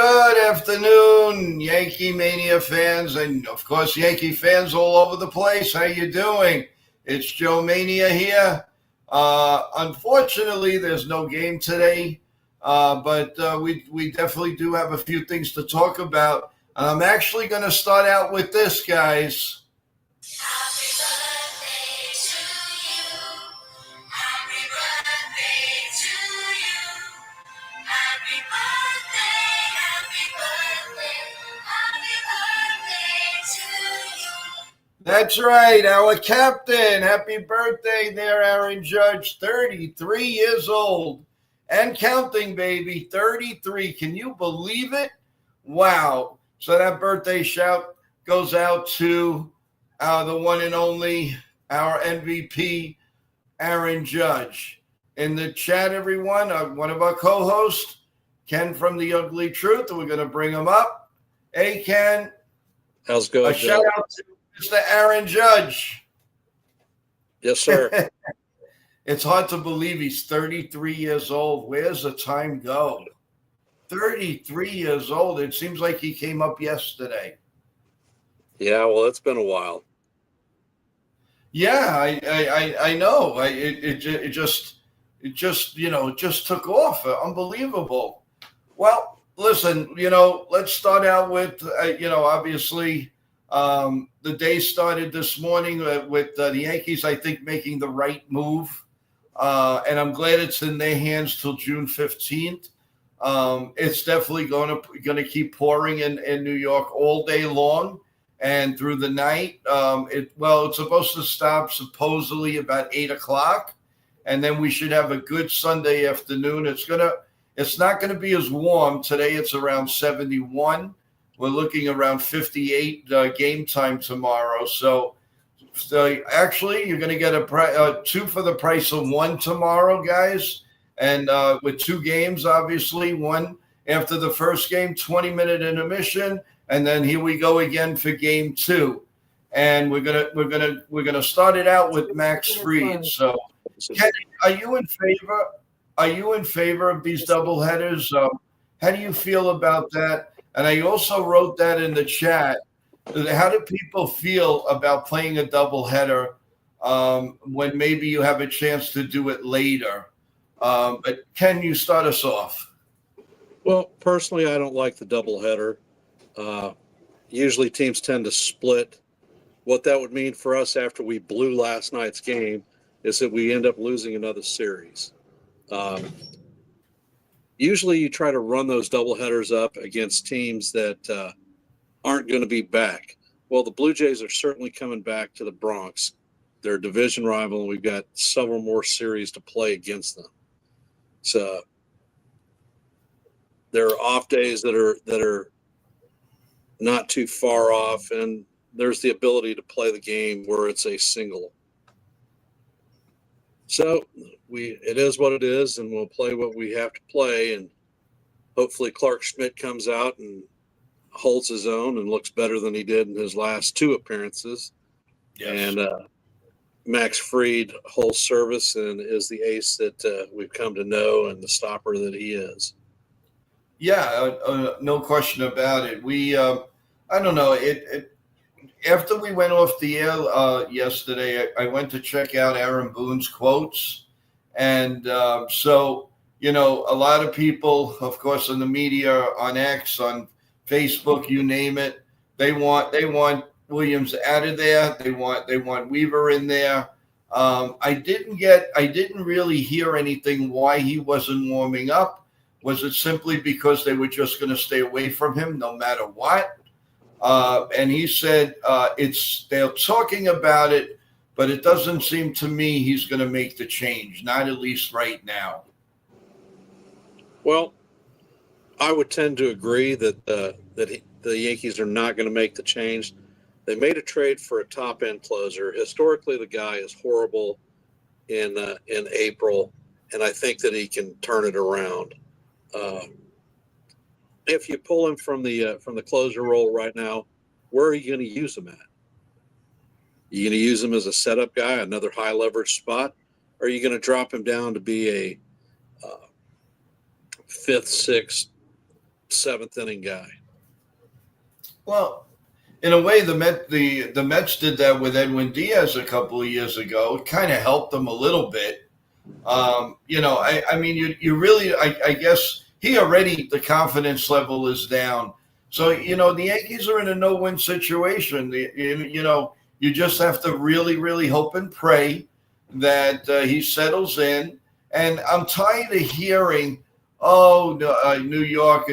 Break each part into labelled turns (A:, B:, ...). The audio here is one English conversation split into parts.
A: Good afternoon, Yankee Mania fans, and of course, Yankee fans all over the place. How you doing? It's Joe Mania here. Unfortunately, there's no game today, but we definitely do have a few things to talk about. And I'm actually going to start out with this, guys. Happy birthday to you. Happy birthday to you. Happy birthday, happy birthday, happy birthday to you. That's right, our captain. Happy birthday there, Aaron Judge. 33 years old and counting, baby. 33. Can you believe it? Wow. So that birthday shout goes out to the one and only, our MVP, Aaron Judge. In the chat, everyone, one of our co-hosts, Ken from The Ugly Truth, and we're going to bring him up. Hey, Ken.
B: How's it going?
A: A shout out to Mr. Aaron Judge.
B: Yes, sir.
A: It's hard to believe he's 33 years old. Where's the time go? 33 years old. It seems like he came up yesterday.
B: Yeah, well, it's been a while.
A: Yeah, I know. It just took off. Unbelievable. Well, listen, let's start out with, obviously, the day started this morning with the Yankees, I think, making the right move. And I'm glad it's in their hands till June 15th. It's definitely going to keep pouring in New York all day long and through the night. It's supposed to stop supposedly about 8 o'clock. And then we should have a good Sunday afternoon. It's not gonna be as warm today. It's around 71. We're looking around 58 game time tomorrow. So actually, you're gonna get two for the price of one tomorrow, guys. And with two games, obviously, one after the first game, 20-minute intermission, and then here we go again for game two. And we're gonna start it out with Max Fried. So. Ken, are you in favor? Are you in favor of these doubleheaders? How do you feel about that? And I also wrote that in the chat. How do people feel about playing a doubleheader when maybe you have a chance to do it later? But Ken, you start us off.
B: Well, personally, I don't like the doubleheader. Usually, teams tend to split. What that would mean for us after we blew last night's game is that we end up losing another series. Usually you try to run those doubleheaders up against teams that aren't going to be back. Well, the Blue Jays are certainly coming back to the Bronx. They're a division rival, and we've got several more series to play against them. So there are off days that are not too far off, and there's the ability to play the game where it's a single. So it is what it is, and we'll play what we have to play. And hopefully Clark Schmidt comes out and holds his own and looks better than he did in his last two appearances. Yes. And Max Fried holds service and is the ace that we've come to know and the stopper that he is.
A: Yeah, no question about it. I don't know, after we went off the air yesterday, I went to check out Aaron Boone's quotes. And so, a lot of people, of course, in the media, on X, on Facebook, you name it, they want Williams out of there. They want Weaver in there. I didn't really hear anything why he wasn't warming up. Was it simply because they were just going to stay away from him no matter what? And he said they're talking about it, but it doesn't seem to me he's going to make the change, not at least right now.
B: Well, I would tend to agree that the Yankees are not going to make the change. They made a trade for a top-end closer. Historically, the guy is horrible in April, and I think that he can turn it around. If you pull him from the closer role right now, where are you going to use him at? You going to use him as a setup guy, another high leverage spot, or are you going to drop him down to be a fifth, sixth seventh inning guy.
A: Well, in a way, the Mets did that with Edwin Diaz a couple of years ago. It kind of helped them a little bit. I mean, you really, I guess he already, the confidence level is down. So, the Yankees are in a no-win situation. You just have to really, really hope and pray that he settles in. And I'm tired of hearing, oh, New York,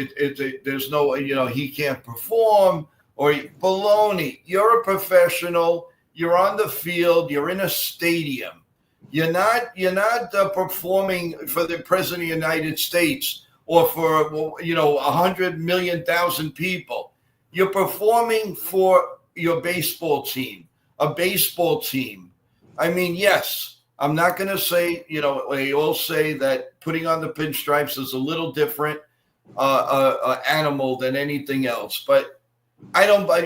A: there's no, he can't perform or baloney. You're a professional. You're on the field. You're in a stadium. You're not performing for the president of the United States or for 100 million thousand people. You're performing for your baseball team, a baseball team. I mean, yes, I'm not going to say, they all say that putting on the pinstripes is a little different animal than anything else, but I don't buy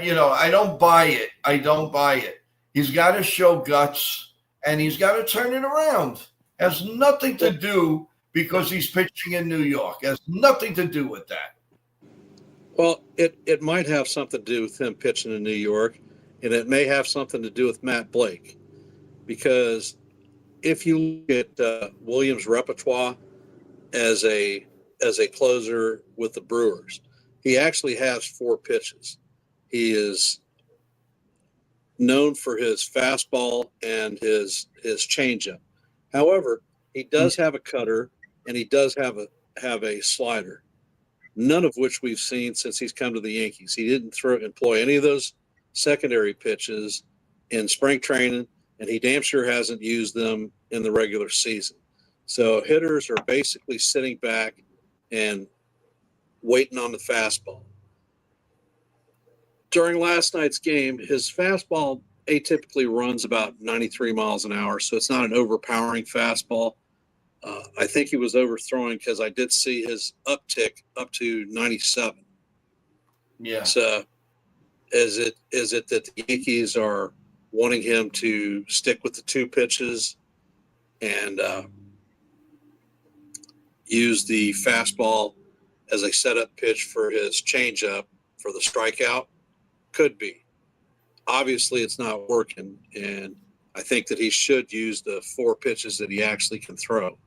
A: it. I don't buy it. He's got to show guts and he's got to turn it around. Has nothing to do because he's pitching in New York. Has nothing to do with that.
B: Well, it might have something to do with him pitching in New York, and it may have something to do with Matt Blake, because if you look at Williams' repertoire as a closer with the Brewers, he actually has 4 pitches. He is known for his fastball and his changeup. However, he does have a cutter and he does have a slider, none of which we've seen since he's come to the Yankees. He didn't employ any of those secondary pitches in spring training, and he damn sure hasn't used them in the regular season. So hitters are basically sitting back and waiting on the fastball. During last night's game, his fastball atypically runs about 93 miles an hour, so it's not an overpowering fastball. I think he was overthrowing because I did see his uptick up to 97.
A: Yeah.
B: So is it that the Yankees are wanting him to stick with the 2 pitches and use the fastball as a setup pitch for his changeup for the strikeout? Could be. Obviously, it's not working, and I think that he should use the 4 pitches that he actually can throw.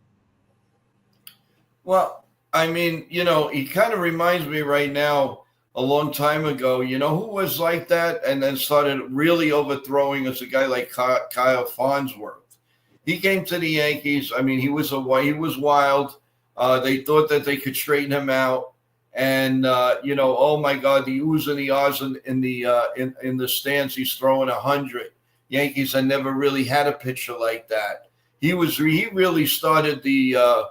A: Well, I mean, he kind of reminds me right now, a long time ago, who was like that and then started really overthrowing as a guy like Kyle Farnsworth. He came to the Yankees. I mean, he was wild. They thought that they could straighten him out. And, oh, my God, the oohs and the ahs in the stands, he's throwing 100. Yankees had never really had a pitcher like that. He really started the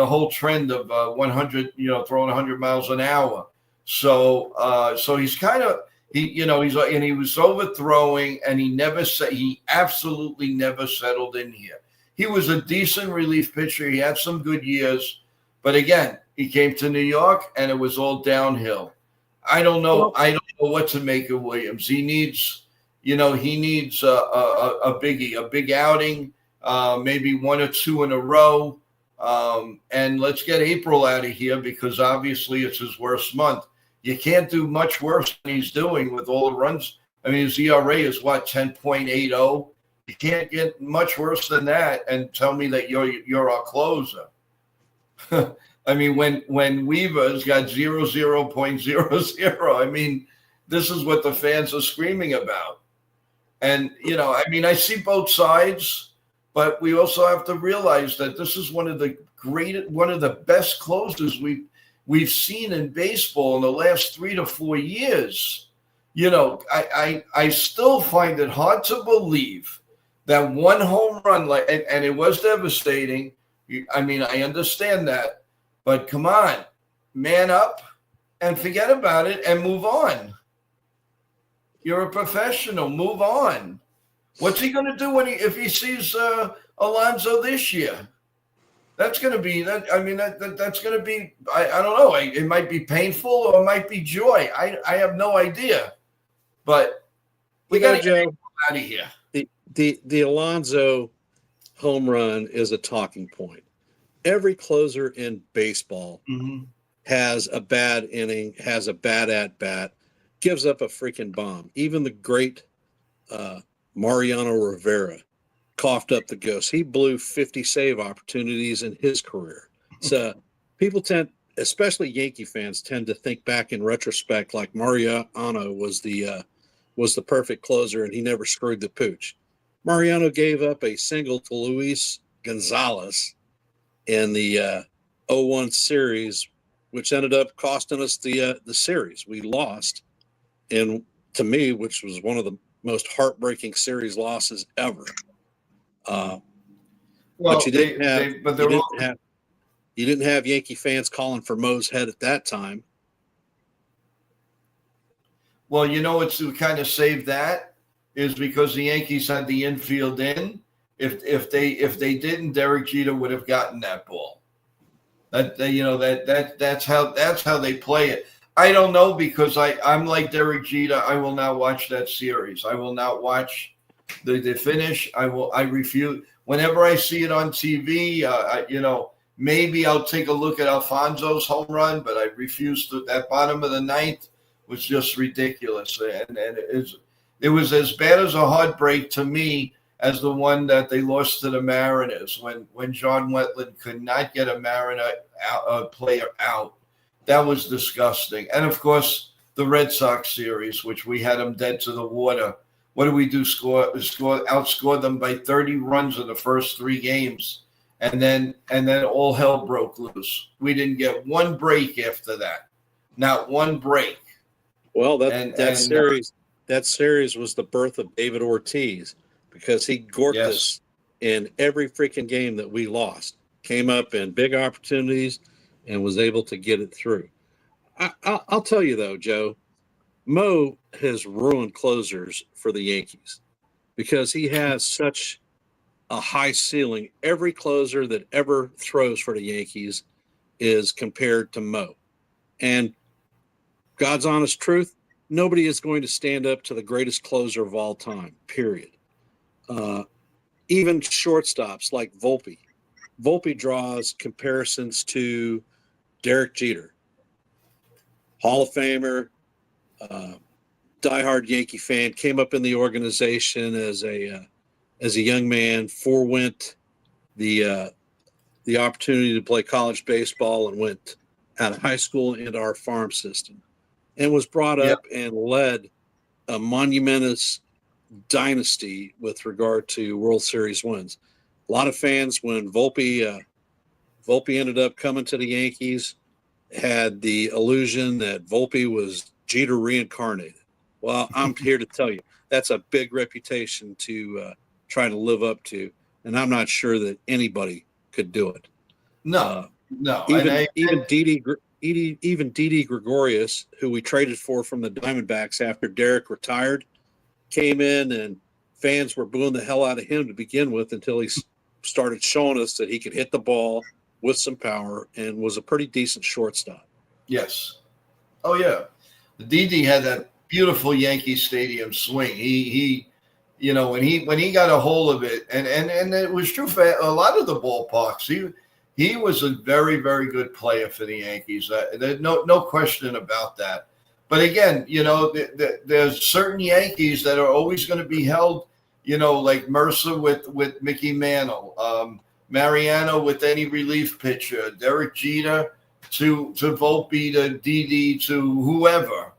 A: whole trend of 100, throwing 100 miles an hour. So he's kind of, he was overthrowing, and he absolutely never settled in here. He was a decent relief pitcher. He had some good years, but again, he came to New York and it was all downhill. I don't know what to make of Williams. He needs a big outing, maybe 1 or 2 in a row. And let's get April out of here, because obviously it's his worst month. You can't do much worse than he's doing with all the runs. I mean, his ERA is 10.80. You can't get much worse than that and tell me that you're our closer. I mean, when Weaver's got 0.00, I mean, this is what the fans are screaming about. And, I see both sides, but we also have to realize that this is one of the best closers we've seen in baseball in the last 3 to 4 years. I still find it hard to believe that 1 home run, and it was devastating. I mean, I understand that, but come on, man up and forget about it and move on. You're a professional. Move on. What's he going to do if he sees Alonso this year? That's going to be that. I mean, that's going to be. I don't know. It might be painful or it might be joy. I have no idea. But we got to get out of here.
B: The Alonso home run is a talking point. Every closer in baseball has a bad inning, has a bad at bat, gives up a freaking bomb. Even the great Mariano Rivera coughed up the ghost. He blew 50 save opportunities in his career. So people tend, especially Yankee fans, tend to think back in retrospect like Mariano was the perfect closer and he never screwed the pooch. Mariano gave up a single to Luis Gonzalez in the 0-1 series, which ended up costing us the series. We lost, and to me, which was one of the most heartbreaking series losses ever. But you didn't have Yankee fans calling for Mo's head at that time.
A: Well, you know what's kind of saved that is because the Yankees had the infield in. If they didn't, Derek Jeter would have gotten that ball. That's how they play it. I don't know because I'm like Derek Jeter. I will not watch that series. I will not watch the finish. I refuse. Whenever I see it on TV, maybe I'll take a look at Alfonso's home run, but I refuse to. That bottom of the ninth was just ridiculous, and it was as bad as a heartbreak to me as the one that they lost to the Mariners when John Wetland could not get a Mariner player out. That was disgusting. And, of course, the Red Sox series, which we had them dead to the water. What did we do? Outscore them by 30 runs in the first 3 games. And then all hell broke loose. We didn't get one break after that. Not one break.
B: Well, that series was the birth of David Ortiz because he gorked us in every freaking game that we lost. Came up in big opportunities and was able to get it through. I'll tell you, though, Joe, Mo has ruined closers for the Yankees because he has such a high ceiling. Every closer that ever throws for the Yankees is compared to Mo. And God's honest truth, nobody is going to stand up to the greatest closer of all time, period. Even shortstops like Volpe. Volpe draws comparisons to Derek Jeter, Hall of Famer, diehard Yankee fan, came up in the organization as a young man, forewent the opportunity to play college baseball and went out of high school into our farm system and was brought up and led a monumentous dynasty with regard to World Series wins. A lot of fans, when Volpe ended up coming to the Yankees, had the illusion that Volpe was Jeter reincarnated. Well, I'm here to tell you that's a big reputation to try to live up to, and I'm not sure that anybody could do it.
A: No.
B: Even Didi Gregorius, who we traded for from the Diamondbacks after Derek retired, came in and fans were booing the hell out of him to begin with until he started showing us that he could hit the ball with some power and was a pretty decent shortstop.
A: Yes. Oh, yeah. Didi had that beautiful Yankee Stadium swing. He when he got a hold of it, and it was true for a lot of the ballparks. He was a very, very good player for the Yankees. There's no question about that. But again, there's certain Yankees that are always going to be held, like Mercer with Mickey Mantle, Mariano with any relief pitcher, Derek Jeter to Volpe to Didi to whoever.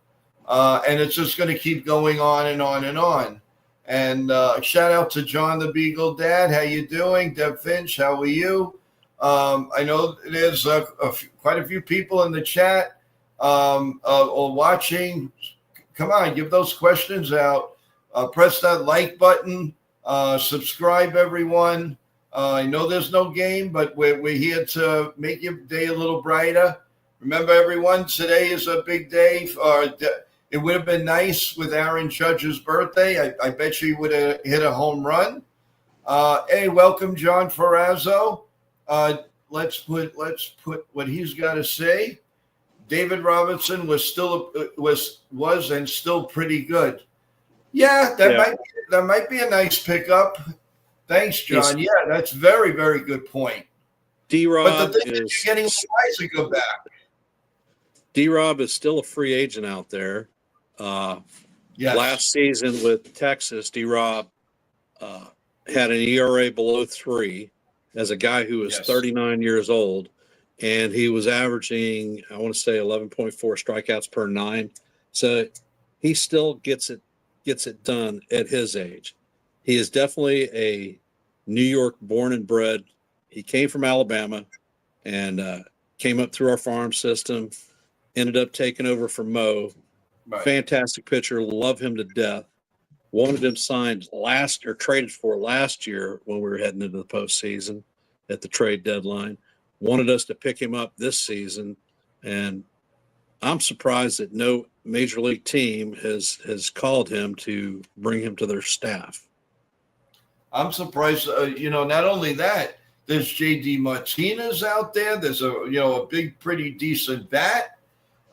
A: And it's just going to keep going on and on and on. And shout out to John the Beagle Dad. How you doing? Deb Finch, how are you? I know there's quite a few people in the chat or watching. Come on, give those questions out. Press that like button. Subscribe, everyone. I know there's no game, but we're here to make your day a little brighter. Remember, everyone, today is a big day. It would have been nice with Aaron Judge's birthday. I bet you he would have hit a home run. Hey, welcome, John Ferrazzo. Let's put what he's got to say. David Robinson was and still pretty good. Yeah, that might be a nice pickup. Thanks, John. Yeah, that's very, very good point.
B: D-Rob
A: but the thing is getting Loaizaga back.
B: D-Rob is still a free agent out there.
A: Yes.
B: Last season with Texas, D-Rob had an ERA below 3 as a guy who was 39 years old, and he was averaging, I want to say, 11.4 strikeouts per 9. So he still gets it done at his age. He is definitely a New York born and bred. He came from Alabama and came up through our farm system, ended up taking over for Mo.
A: Right.
B: Fantastic pitcher, love him to death. Wanted him signed traded for last year when we were heading into the postseason at the trade deadline. Wanted us to pick him up this season, and I'm surprised that no major league team has called him to bring him to their staff.
A: I'm surprised. Not only that, there's J.D. Martinez out there. There's a big, pretty decent bat.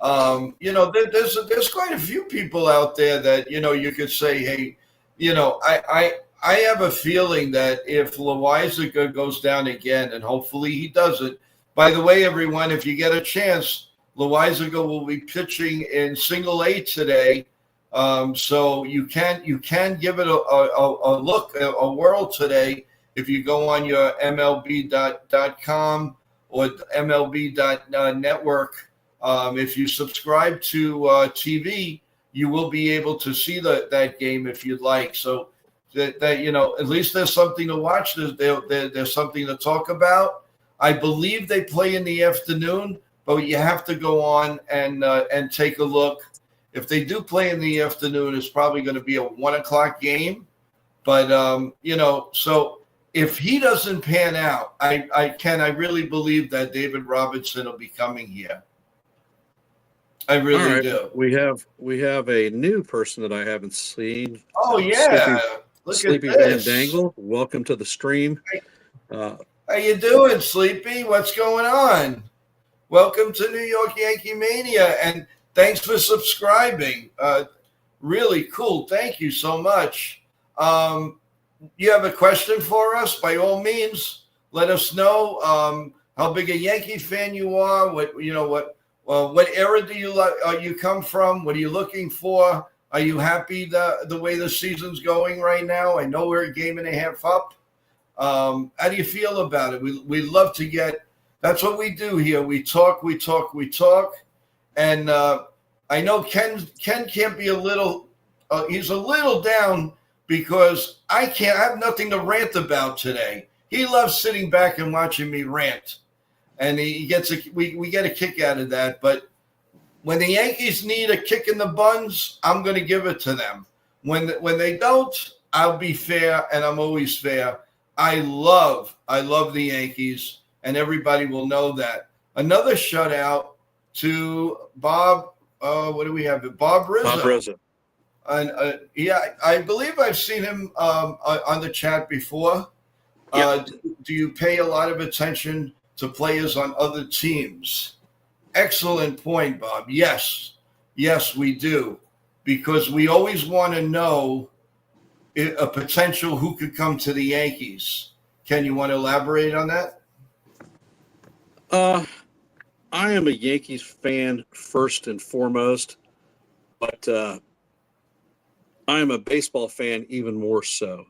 A: There's quite a few people out there that you could say, hey, I have a feeling that if Loaisiga goes down again, and hopefully he doesn't. By the way, everyone, if you get a chance, Loaisiga will be pitching in Single A today. So you can give it a look, a whirl today if you go on your MLB.com or MLB.network. If you subscribe to TV, you will be able to see that game if you'd like. So that at least there's something to watch. There's something to talk about. I believe they play in the afternoon, but you have to go on and take a look. If they do play in the afternoon, it's probably going to be a 1:00 game. But so if he doesn't pan out, I really believe that David Robertson will be coming here. I really do.
B: We have a new person that I haven't seen.
A: Oh yeah,
B: Sleepy Van Dangle. Welcome to the stream.
A: How you doing, Sleepy? What's going on? Welcome to New York Yankee Mania, and thanks for subscribing. Really cool. Thank you so much. You have a question for us? By all means, let us know how big a Yankee fan you are. What era do you come from? What are you looking for? Are you happy the way the season's going right now? I know we're a game and a half up. How do you feel about it? We love to get. That's what we do here. We talk. And I know Ken can't be a little. He's a little down because I have nothing to rant about today. He loves sitting back and watching me rant, and we get a kick out of that. But when the Yankees need a kick in the buns, I'm going to give it to them. When they don't, I'll be fair, and I'm always fair. I love the Yankees, and everybody will know that. Another shutout to Bob. What do we have? Bob Rizzo.
B: Bob Rizzo.
A: And I believe I've seen him on the chat before.
B: Yep.
A: Do you pay a lot of attention to players on other teams? Excellent point, Bob. Yes, we do, because we always want to know a potential who could come to the Yankees. Ken, you want to elaborate on that?
B: I am a Yankees fan first and foremost, but I am a baseball fan even more so.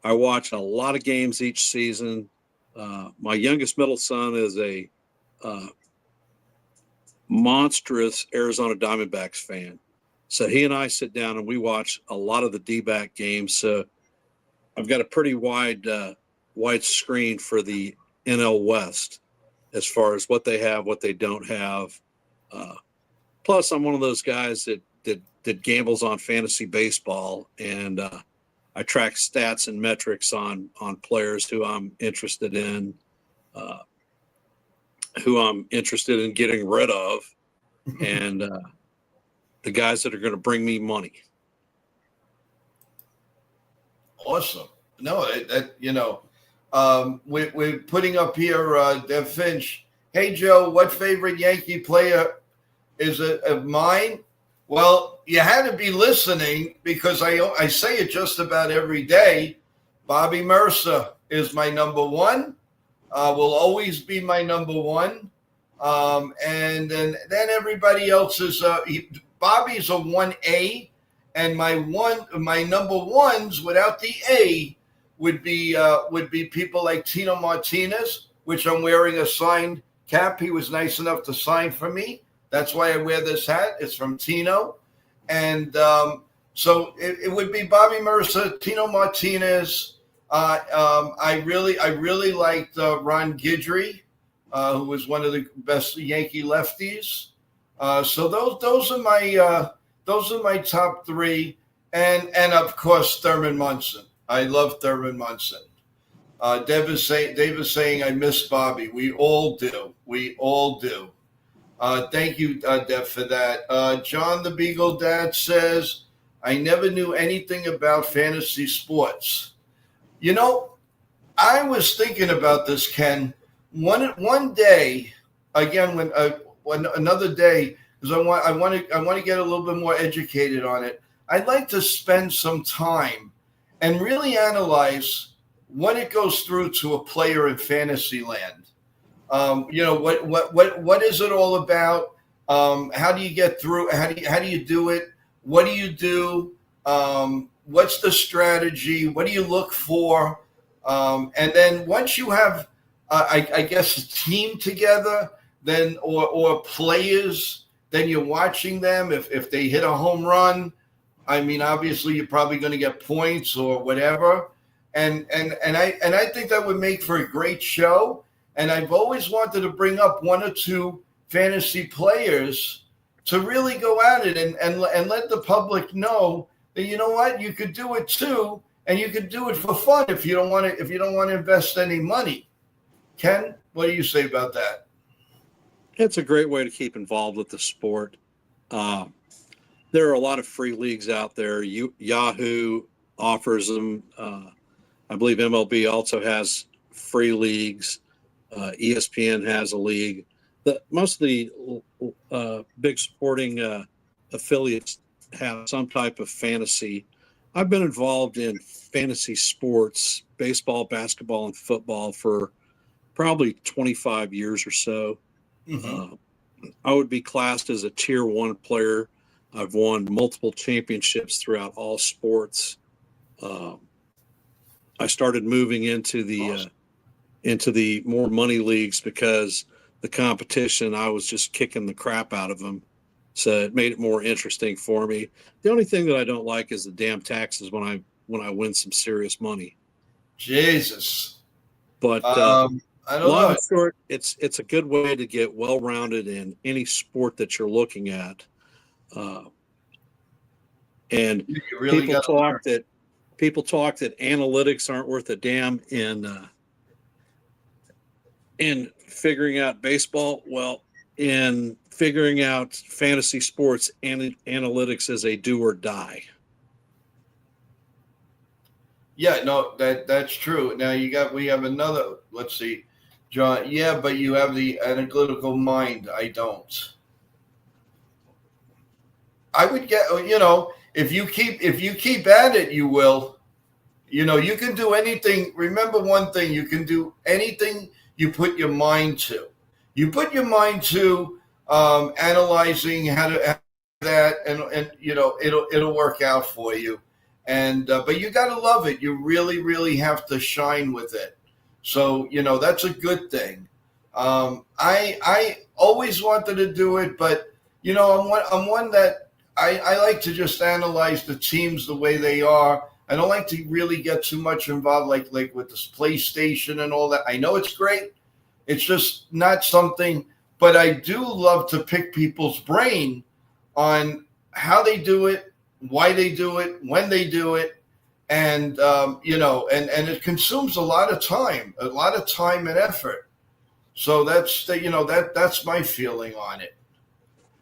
B: I watch a lot of games each season. My youngest middle son is a monstrous Arizona Diamondbacks fan. So he and I sit down and we watch a lot of the D-back games. So I've got a pretty wide screen for the NL West as far as what they have, what they don't have. Plus, I'm one of those guys that gambles on fantasy baseball, and I track stats and metrics on players who I'm interested in, who I'm interested in getting rid of, and the guys that are going to bring me money.
A: Awesome. No, we're putting up here Dev Finch. Hey, Joe, what favorite Yankee player is it of mine? Well, you had to be listening because I say it just about every day. Bobby Mercer is my number one. Will always be my number one. And then everybody else is Bobby's a 1A, and my number ones without the A would be people like Tino Martinez, which I'm wearing a signed cap. He was nice enough to sign for me. That's why I wear this hat. It's from Tino, and so it would be Bobby Mercer, Tino Martinez. I really liked Ron Guidry, who was one of the best Yankee lefties. So those are my top three, and of course Thurman Munson. I love Thurman Munson. Dave is saying I miss Bobby. We all do. We all do. Thank you, Dev, for that. John the Beagle Dad says, I never knew anything about fantasy sports. You know, I was thinking about this, Ken. One day, again, when another day, because I want to get a little bit more educated on it. I'd like to spend some time and really analyze what it goes through to a player in fantasy land. What is it all about? How do you get through? How do you do it? What do you do? What's the strategy? What do you look for? And then once you have, I guess, a team together, then or players, then you're watching them. If they hit a home run, I mean, obviously you're probably going to get points or whatever. And I think that would make for a great show. And I've always wanted to bring up one or two fantasy players to really go at it and let the public know that, you know what, you could do it too, and you could do it for fun if you don't want to invest any money. Ken, what do you say about that?
B: It's a great way to keep involved with the sport. There are a lot of free leagues out there. Yahoo offers them. I believe MLB also has free leagues. ESPN has a league. Most of the big sporting affiliates have some type of fantasy. I've been involved in fantasy sports, baseball, basketball, and football for probably 25 years or so. Mm-hmm. I would be classed as a tier 1 player. I've won multiple championships throughout all sports. I started moving into the more money leagues because the competition, I was just kicking the crap out of them. So it made it more interesting for me. The only thing that I don't like is the damn taxes when I win some serious money.
A: Jesus.
B: But
A: I don't
B: long
A: know.
B: and short, it's a good way to get well-rounded in any sport that you're looking at. And
A: really
B: people talk that analytics aren't worth a damn in figuring out baseball. Well, in figuring out fantasy sports, analytics is a do or die.
A: Yeah, no, that's true. Now we have another. Let's see, John. Yeah, but you have the analytical mind. I don't. I would get. If you keep at it, you will. You can do anything. Remember one thing: you can do anything you put your mind to. You put your mind to analyzing how to that, and it'll work out for you. And but you got to love it. You really, really have to shine with it. So that's a good thing. I always wanted to do it, but I'm one that I like to just analyze the teams the way they are. I don't like to really get too much involved, like with this PlayStation and all that. I know it's great. It's just not something, but I do love to pick people's brain on how they do it, why they do it, when they do it, and and it consumes a lot of time and effort. So that's my feeling on it.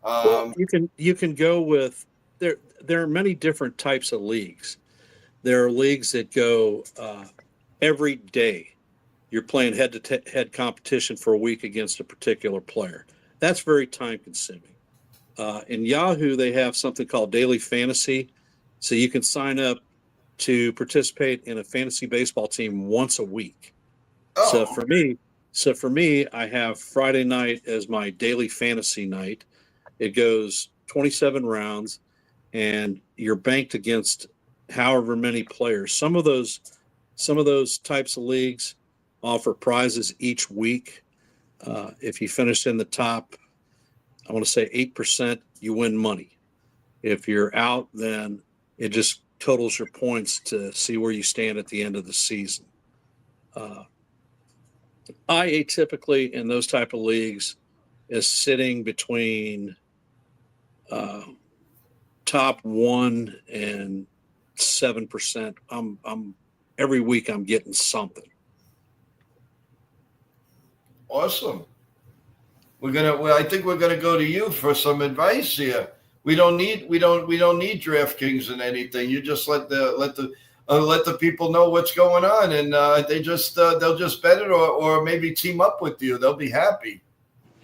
B: Well, you can go with there. There are many different types of leagues. There are leagues that go every day. You're playing head-to-head competition for a week against a particular player. That's very time-consuming. In Yahoo, they have something called Daily Fantasy, so you can sign up to participate in a fantasy baseball team once a week.
A: Oh.
B: So for me, So for me, I have Friday night as my daily fantasy night. It goes 27 rounds, and you're banked against however many players. Some of those types of leagues offer prizes each week. If you finish in the top, I want to say 8%, you win money. If you're out, then it just totals your points to see where you stand at the end of the season. I atypically in those type of leagues is sitting between top 1 and 7%. I'm every week I'm getting something.
A: Awesome. I think we're gonna go to you for some advice here. We don't need DraftKings and anything. You just let the people know what's going on, and they'll just bet it or maybe team up with you. They'll be happy.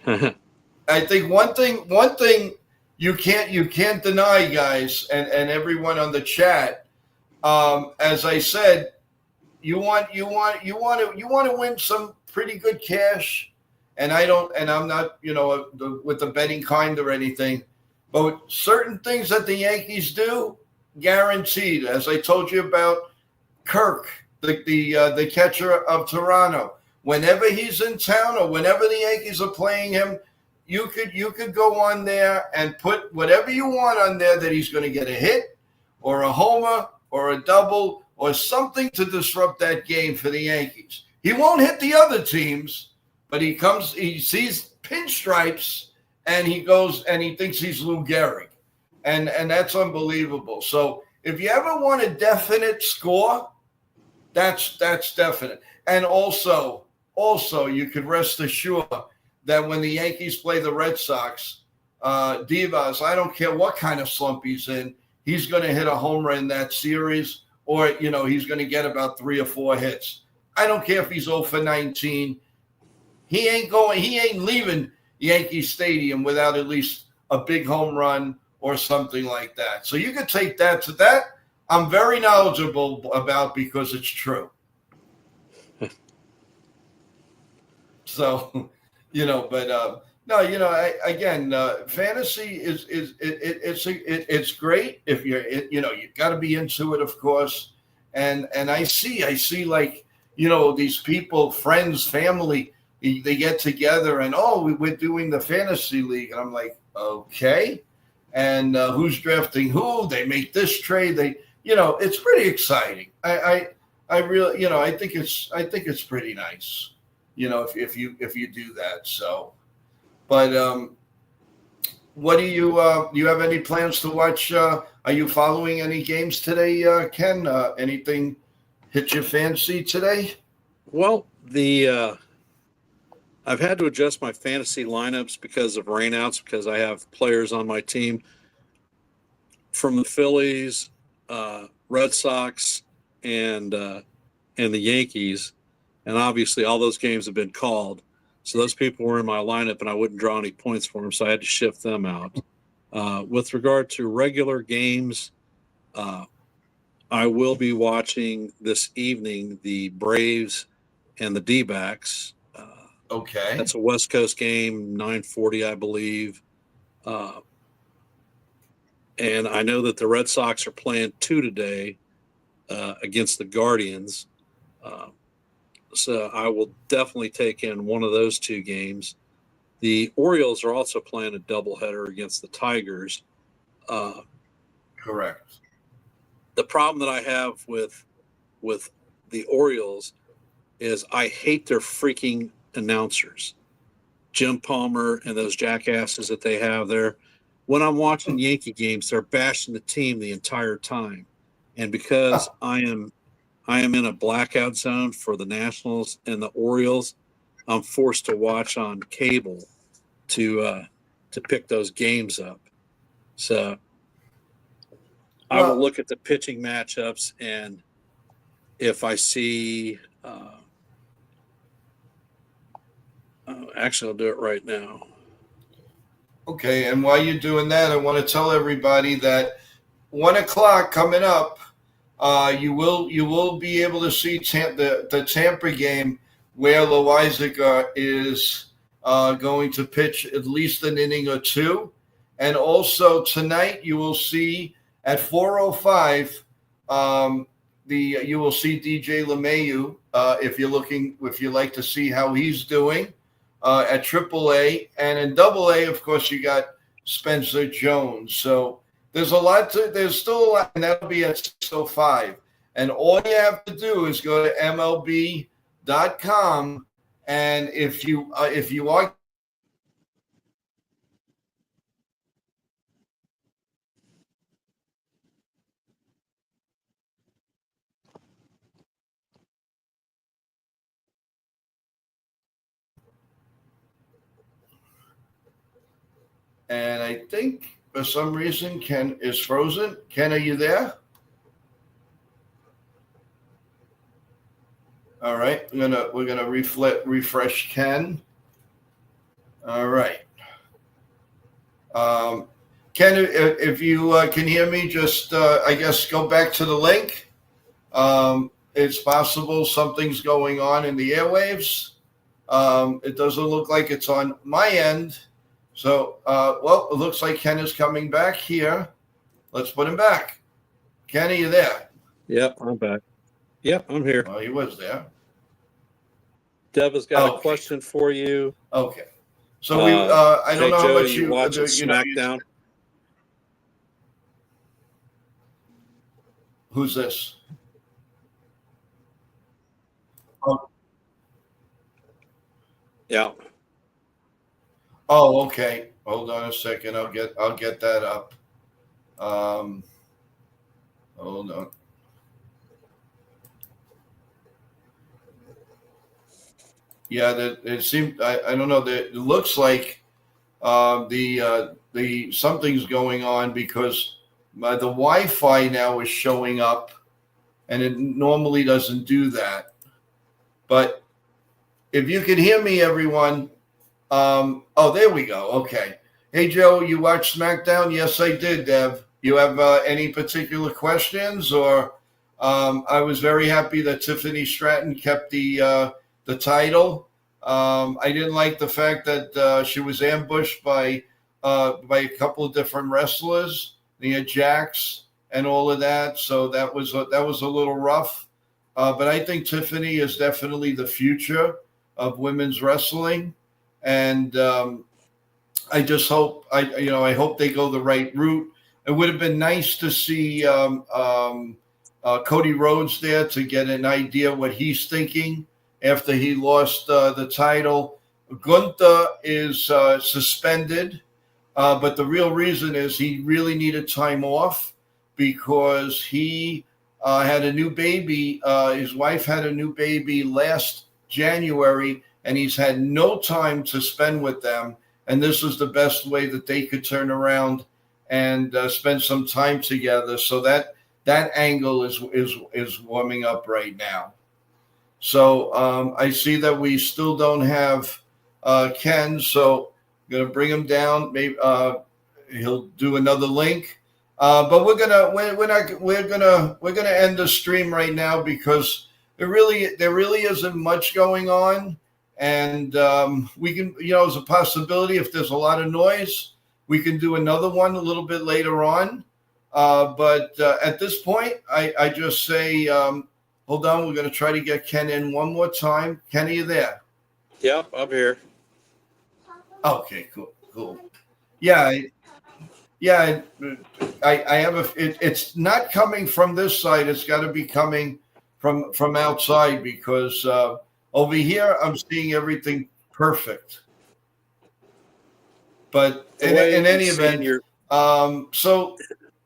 A: I think one thing you can't deny, guys, and everyone on the chat. As I said, you want to win some pretty good cash. And I'm not, with the betting kind or anything, but certain things that the Yankees do, guaranteed. As I told you about Kirk, the catcher of Toronto, whenever he's in town or whenever the Yankees are playing him, you could go on there and put whatever you want on there that he's going to get a hit or a homer or a double or something to disrupt that game for the Yankees. He won't hit the other teams. But he sees pinstripes, and he goes and he thinks he's Lou Gehrig. And that's unbelievable. So if you ever want a definite score, that's definite. And also you could rest assured that when the Yankees play the Red Sox, Divas, I don't care what kind of slump he's in, he's going to hit a homer in that series, or he's going to get about 3 or 4 hits. I don't care if he's 0 for 19. He ain't leaving Yankee Stadium without at least a big home run or something like that. So you could take that to that. I'm very knowledgeable about because it's true. So, fantasy it's great if you got to be into it, of course. And I see like, these people, friends, family, they get together and we're doing the fantasy league, and I'm like, okay, and who's drafting who? They make this trade. It's pretty exciting. I really, I think it's pretty nice, if you do that. So, but what do you have any plans to watch? Are you following any games today, Ken? Anything hit your fancy today?
B: Well, I've had to adjust my fantasy lineups because of rainouts, because I have players on my team from the Phillies, Red Sox, and the Yankees, and obviously all those games have been called. So those people were in my lineup, and I wouldn't draw any points for them, so I had to shift them out. With regard to regular games, I will be watching this evening the Braves and the D-backs.
A: Okay.
B: That's a West Coast game, 9:40, I believe. And I know that the Red Sox are playing 2 today against the Guardians. So I will definitely take in one of those 2 games. The Orioles are also playing a doubleheader against the Tigers.
A: Correct.
B: The problem that I have with the Orioles is I hate their freaking announcers, Jim Palmer and those jackasses that they have there. When I'm watching Yankee games, they're bashing the team the entire time. And because I am in a blackout zone for the Nationals and the Orioles, I'm forced to watch on cable to pick those games up. So I will look at the pitching matchups, and if I see actually, I'll do it right now.
A: Okay, and while you're doing that, I want to tell everybody that 1 o'clock coming up, you will be able to see the Tampa game where Loizaga is going to pitch at least an inning or two. And also tonight you will see at 4:05 you will see DJ LeMahieu if you like to see how he's doing at AAA, and in AA, of course, you got Spencer Jones. So there's still a lot, and that'll be at 6:05. And all you have to do is go to MLB.com, and if you are and I think for some reason Ken is frozen. Ken, are you there? All right, we're gonna refresh Ken. All right, Ken, if you can hear me, just I guess go back to the link. It's possible something's going on in the airwaves. It doesn't look like it's on my end. So, well, it looks like Ken is coming back here. Let's put him back. Ken, are you there?
B: Yep, I'm back. Yep, I'm here.
A: Oh, he was there.
B: Deb has got a question for you.
A: Okay. So I don't know how much you
B: watch SmackDown.
A: Who's this? Oh.
B: Yeah.
A: Oh, okay. Hold on a second. I'll get that up. Hold on. Yeah, it seemed. I don't know. It looks like the something's going on because the Wi-Fi now is showing up, and it normally doesn't do that. But if you can hear me, everyone. Oh, there we go. Okay. Hey, Joe, you watched SmackDown? Yes, I did, Dev. You have any particular questions? Or I was very happy that Tiffany Stratton kept the title. I didn't like the fact that she was ambushed by a couple of different wrestlers, Nia Jax and all of that. So that was a little rough. But I think Tiffany is definitely the future of women's wrestling. And I just hope I hope they go the right route. It would have been nice to see Cody Rhodes there to get an idea what he's thinking after he lost the title. Gunther is suspended, but the real reason is he really needed time off because he had a new baby. His wife had a new baby last January, and he's had no time to spend with them. And this is the best way that they could turn around and spend some time together. So that angle is warming up right now. So I see that we still don't have Ken. So I'm gonna bring him down. Maybe he'll do another link. But we're gonna end the stream right now because there really isn't much going on. And we can, there's a possibility if there's a lot of noise, we can do another one a little bit later on. But at this point, I just say, hold on, we're going to try to get Ken in one more time. Ken, are you there?
B: Yep, I'm here.
A: Okay, cool. Yeah, I have it's not coming from this side. It's got to be coming from outside because over here, I'm seeing everything perfect. But in any event, so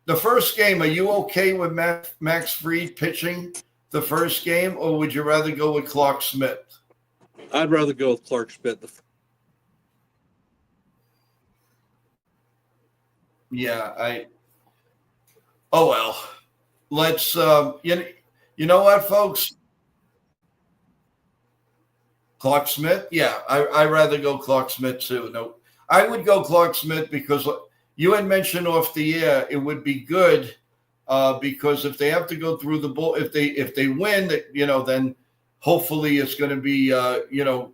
A: the first game, are you okay with Max Fried pitching the first game, or would you rather go with Clarke Schmidt?
B: I'd rather go with Clarke Schmidt.
A: Oh, well, let's, you know what, folks? Clarke Schmidt? Yeah, I'd rather go Clarke Schmidt too. No, I would go Clarke Schmidt because you had mentioned off the air it would be good because if they have to go through the bull, if they win, then hopefully it's going to be, the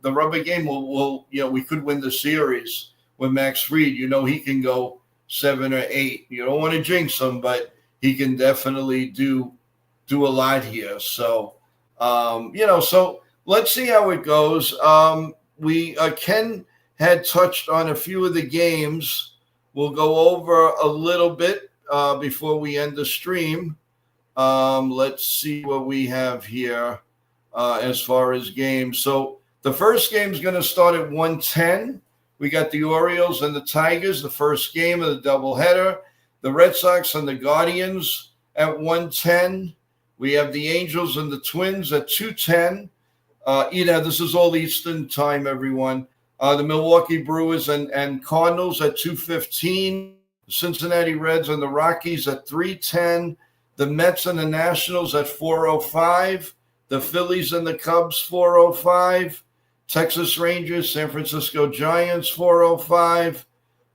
A: rubber game will we could win the series with Max Fried. He can go 7 or 8. You don't want to jinx him, but he can definitely do a lot here. So, so let's see how it goes. We Ken had touched on a few of the games. We'll go over a little bit before we end the stream. Let's see what we have here as far as games. So the first game is going to start at 1:10. We got the Orioles and the Tigers, the first game of the doubleheader. The Red Sox and the Guardians at 1:10. We have the Angels and the Twins at 2:10. This is all Eastern time, everyone. The Milwaukee Brewers and Cardinals at 2:15. The Cincinnati Reds and the Rockies at 3:10. The Mets and the Nationals at 4:05. The Phillies and the Cubs 4:05. Texas Rangers, San Francisco Giants 4:05.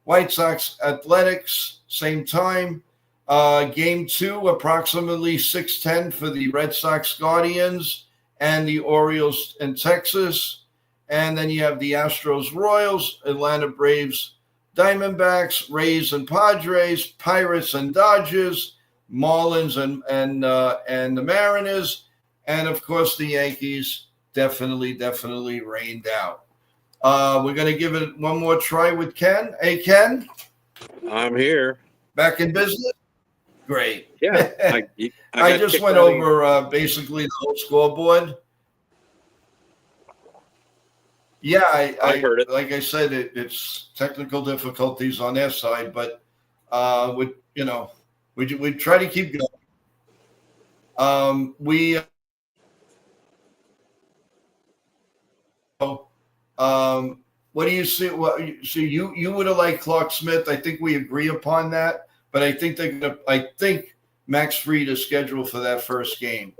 A: White Sox Athletics, same time. Game 2, approximately 6:10 for the Red Sox Guardians and the Orioles in Texas. And then you have the Astros Royals, Atlanta Braves Diamondbacks, Rays and Padres, Pirates and Dodgers, Marlins and the Mariners, and of course the Yankees definitely rained out. We're going to give it one more try with Ken. Hey, Ken?
B: I'm here.
A: Back in business? Great.
B: Yeah.
A: I just went over basically the whole scoreboard. Yeah, I
B: heard it.
A: Like I said, it's technical difficulties on their side, but we try to keep going. What do you see? You would have liked Clark Smith. I think we agree upon that, but I think I think Max Fried is scheduled for that first game.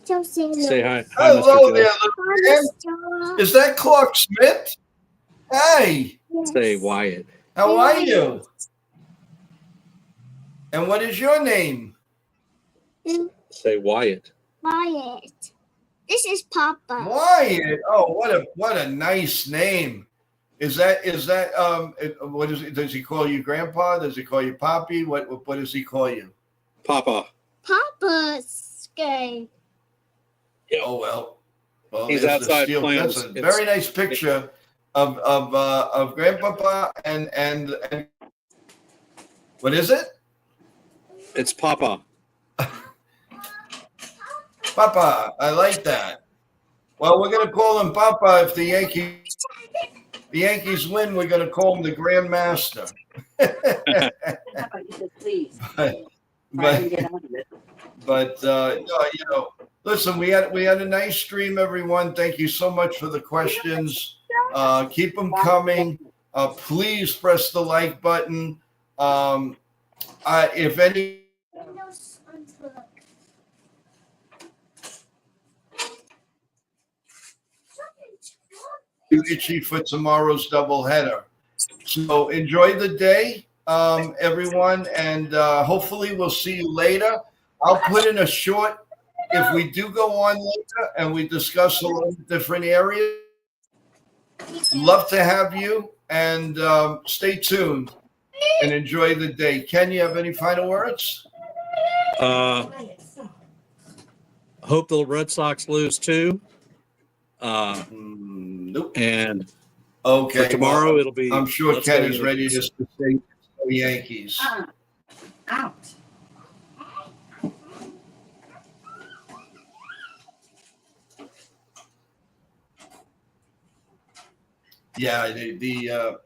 B: Say hi.
A: Hello there, little man. Is that Clark Smith? Hey.
B: Say Wyatt.
A: How are you? And what is your name?
B: Say Wyatt.
C: Wyatt. This is Papa.
A: Wyatt. Oh, what a nice name. Is that what is it? Does he call you Grandpa? Does he call you Poppy? What does he call you?
B: Papa.
C: Papa's gay.
B: Yep.
A: Oh well.
B: He's outside playing.
A: That's a very nice picture of Grandpapa and what is it?
B: It's Papa.
A: Papa, I like that. Well, we're going to call him Papa if the Yankees win. We're going to call him the Grandmaster. Listen, we had a nice stream, everyone. Thank you so much for the questions. Keep them coming. Please press the like button. If any. Itchy for tomorrow's doubleheader. So enjoy the day, everyone, and hopefully we'll see you later. I'll put in a short, if we do go on later and we discuss a lot of different areas, love to have you, and stay tuned and enjoy the day. Ken, you have any final words?
B: Hope the Red Sox lose too.
A: Nope.
B: And
A: okay,
B: for tomorrow
A: well,
B: it'll be.
A: I'm sure Ken is ready to say the Yankees.
C: Out.
A: Yeah, the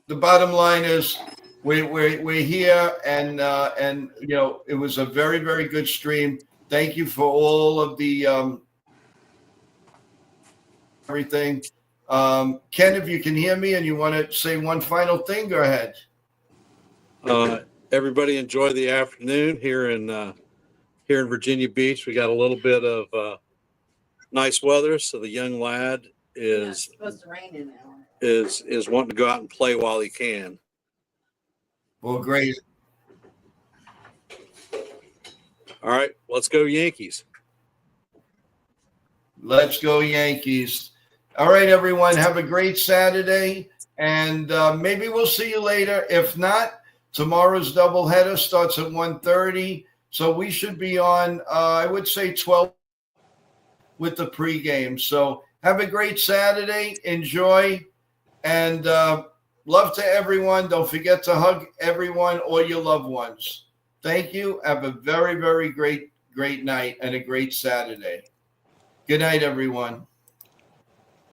A: bottom line is we're here, and it was a very, very good stream. Thank you for all of the everything. Ken, if you can hear me and you want to say one final thing, go ahead.
B: Everybody enjoy the afternoon here in Virginia Beach. We got a little bit of nice weather, so the young lad is
D: supposed to rain in now.
B: is wanting to go out and play while he can.
A: Well, great.
B: All right, let's go Yankees.
A: Let's go Yankees. All right, everyone. Have a great Saturday. And maybe we'll see you later. If not, tomorrow's doubleheader starts at 1:30. So we should be on, I would say, 12 with the pregame. So have a great Saturday. Enjoy. And love to everyone. Don't forget to hug everyone or your loved ones. Thank you. Have a very, very great night and a great Saturday. Good night, everyone.